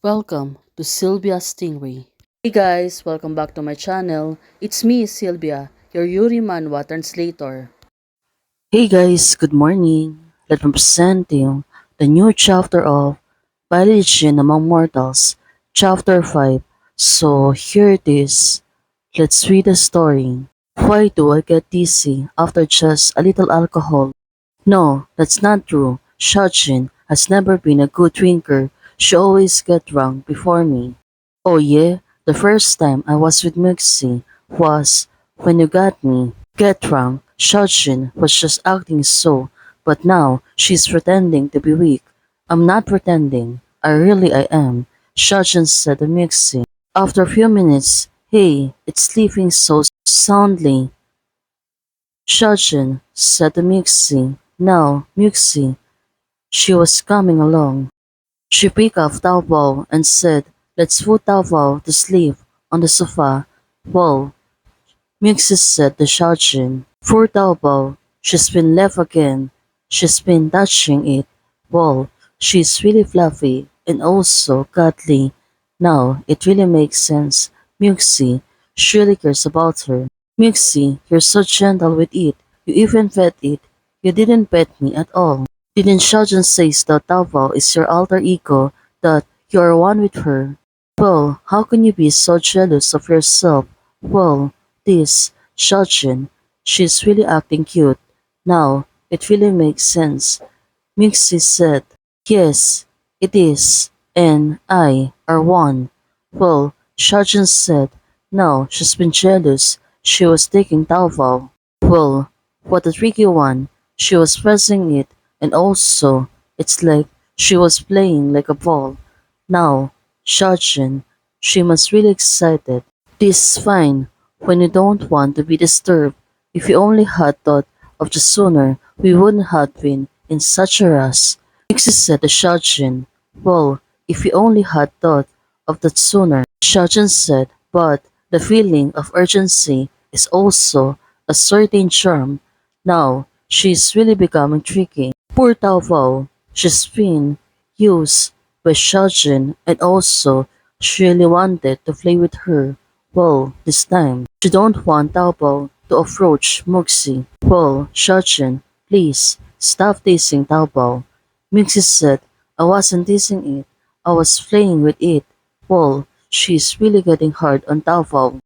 Welcome to Sylvia Stingray. Hey guys, welcome back to my channel. It's me, Sylvia, your Yuri manhwa translator. Hey guys, good morning. Let me present you the new chapter of Bailijin Among Mortals, chapter 5. So here it is. Let's read the story. Why do I get dizzy after just a little alcohol? No, that's not true. Xiaojin has never been a good drinker. She always get drunk before me. Oh yeah, the first time I was with Muxi was when you got me. Get drunk. Xiaojin was just acting so, but now she's pretending to be weak. I'm not pretending. I am. Xiaojin said to Muxi. After a few minutes, hey, it's sleeping so soundly. Xiaojin said to Muxi. Now, Muxi, she was coming along. She picked up Taobao and said, let's put Taobao to sleep on the sofa. Well, Muxi said to Xiaojin. Poor Taobao, she's been left again. She's been touching it. Well, she's really fluffy and also cuddly. Now, it really makes sense. Muxi, she really cares about her. Muxi, you're so gentle with it. You even pet it. You didn't pet me at all. Didn't Xiaojun say that Taobao is your alter ego, that you are one with her? Well, how can you be so jealous of yourself? Well, this, Xiaojun, she's really acting cute. Now, it really makes sense. Mixi said, yes, it is, and I are one. Well, Xiaojun said, no, she's been jealous. She was taking Taobao. Well, what a tricky one. She was pressing it, and also, it's like she was playing like a ball. Now, Xiaojun, she must really excited. This is fine when you don't want to be disturbed. If you only had thought of the sooner, we wouldn't have been in such a rush. Nixie said to Xiaojun. Well, if you only had thought of that sooner, Xiaojun said, but the feeling of urgency is also a certain charm. Now, she's really becoming tricky. Poor Taobao, she's been used by Xiaojun and also she really wanted to play with her. Well, this time, she don't want Taobao to approach Muxi. Well, Xiaojun, please, stop teasing Taobao. Muxi said, I wasn't teasing it. I was playing with it. Well, she's really getting hard on Taobao.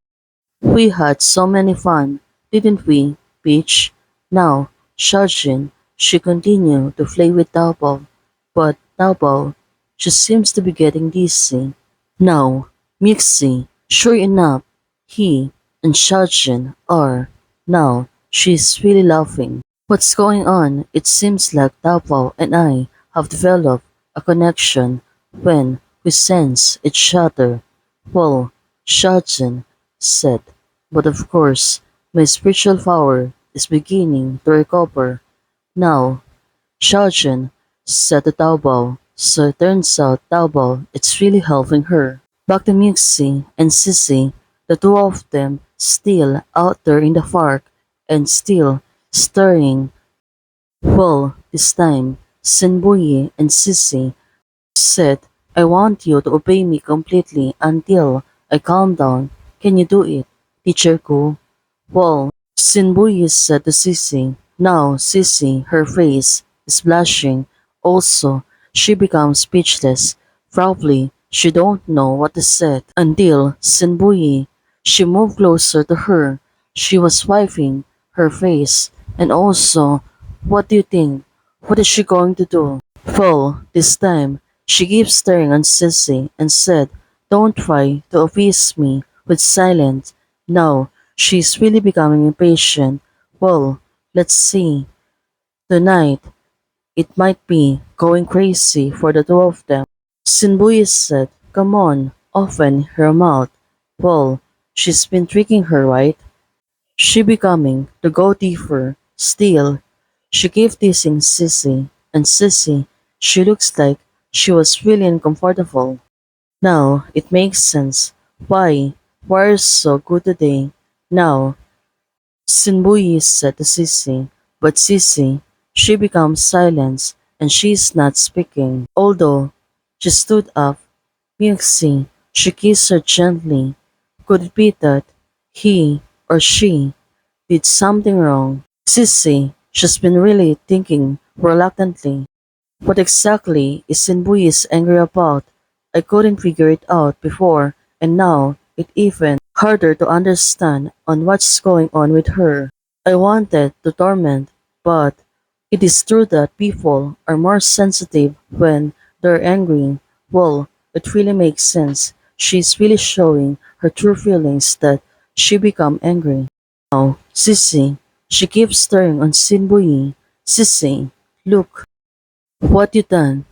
We had so many fun, didn't we, Peach? Now, Xiaojun, she continued to play with Taobao, but Taobao, she seems to be getting dizzy. Now, Mixi, sure enough, he and Xiaojun are. Now, she's really laughing. What's going on? It seems like Taobao and I have developed a connection when we sense each other. Well, Xiaojun said, but of course, my spiritual power is beginning to recover. Now, Xiaojun said to Taobao, so it turns out Taobao it's really helping her. Back to Muxi and Sissy, the two of them still out there in the park and still stirring. Well, this time, Senbuyi and Sissy said, I want you to obey me completely until I calm down. Can you do it, Teacher Ku? Well, Sinbuyi said to Sissy. Now Sissy, her face is blushing. Also, she becomes speechless. Probably she don't know what to say until Sinbuyi. She moved closer to her. She was wiping her face. And also, what do you think? What is she going to do? Well, this time, she keeps staring on Sissy and said, don't try to appease me with silence. Now, she's really becoming impatient. Well, let's see. Tonight, it might be going crazy for the two of them. Sinbuyi said, come on, open her mouth. Well, she's been tricking her, right? She becoming to go deeper. Still, she kept teasing Sissy, and Sissy, she looks like she was really uncomfortable. Now, it makes sense. Why? Why are you so good today? Now, Sinbuyi said to Sissy, but Sissy, she becomes silent and she's not speaking. Although she stood up Muxi, she kissed her gently. Could it be that he or she did something wrong? Sissy, she's been really thinking reluctantly. What exactly is Sinbui angry about? I couldn't figure it out before, and now it even harder to understand on what's going on with her. I wanted to torment, but it is true that people are more sensitive when they're angry. Well, it really makes sense. She's really showing her true feelings that she become angry. Now, Sissy, she keeps staring on Sinbui. Sissy, look. What you done?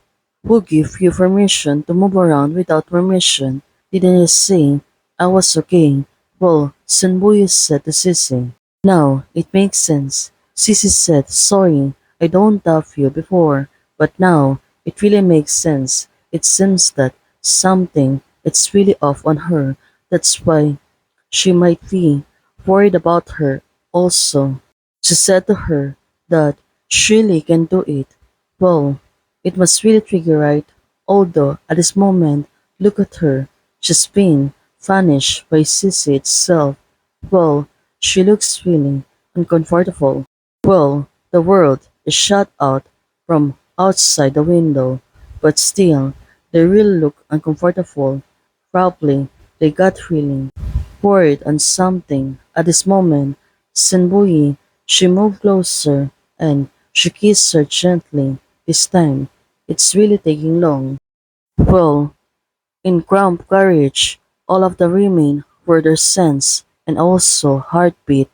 Who give you permission to move around without permission? Didn't you say I was okay? Well, Senbuyu said to Sissy. Now, it makes sense. Sissy said, sorry, I don't love you before, but now, it really makes sense. It seems that something it's really off on her. That's why she might be worried about her also. She said to her that she really can do it. Well, it must really trigger right, although at this moment, look at her. She's been vanished by Sissy itself. Well, she looks really uncomfortable. Well, the world is shut out from outside the window, but still, they really look uncomfortable. Probably, they got feeling worried on something. At this moment, Senbui, she moved closer and she kissed her gently. This time, it's really taking long. Well, in cramped courage, all of the remain were their sense and also heartbeat.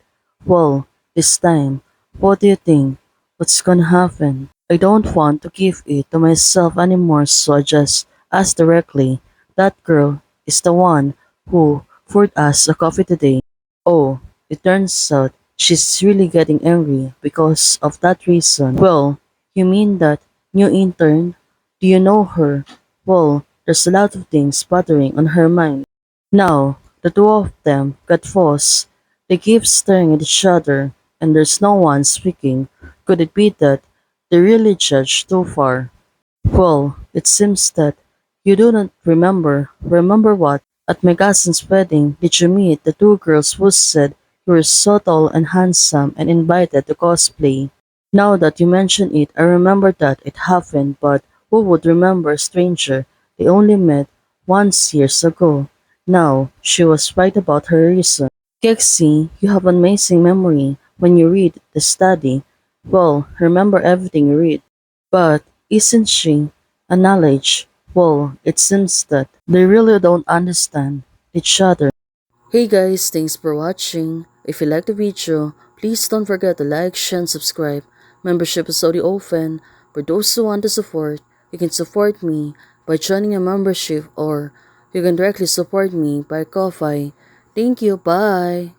Well, this time, what do you think? What's gonna happen? I don't want to give it to myself anymore, so I just asked directly. That girl is the one who poured us a coffee today. Oh, it turns out she's really getting angry because of that reason. Well, you mean that new intern? Do you know her? Well, there's a lot of things bothering on her mind. Now, the two of them got false. They keep staring at each other, and there's no one speaking. Could it be that they really judged too far? Well, it seems that you do not remember. Remember what? At my cousin's wedding, did you meet the two girls who said you were so tall and handsome and invited to cosplay? Now that you mention it, I remember that it happened, but who would remember a stranger they only met once years ago? Now, she was right about her reason. Kexi, you have an amazing memory when you read the study. Well, remember everything you read. But isn't she a knowledge? Well, it seems that they really don't understand each other. Hey guys, thanks for watching. If you like the video, please don't forget to like, share, and subscribe. Membership is already open. For those who want to support, you can support me by joining a membership or you can directly support me by Ko-Fi. Thank you, bye!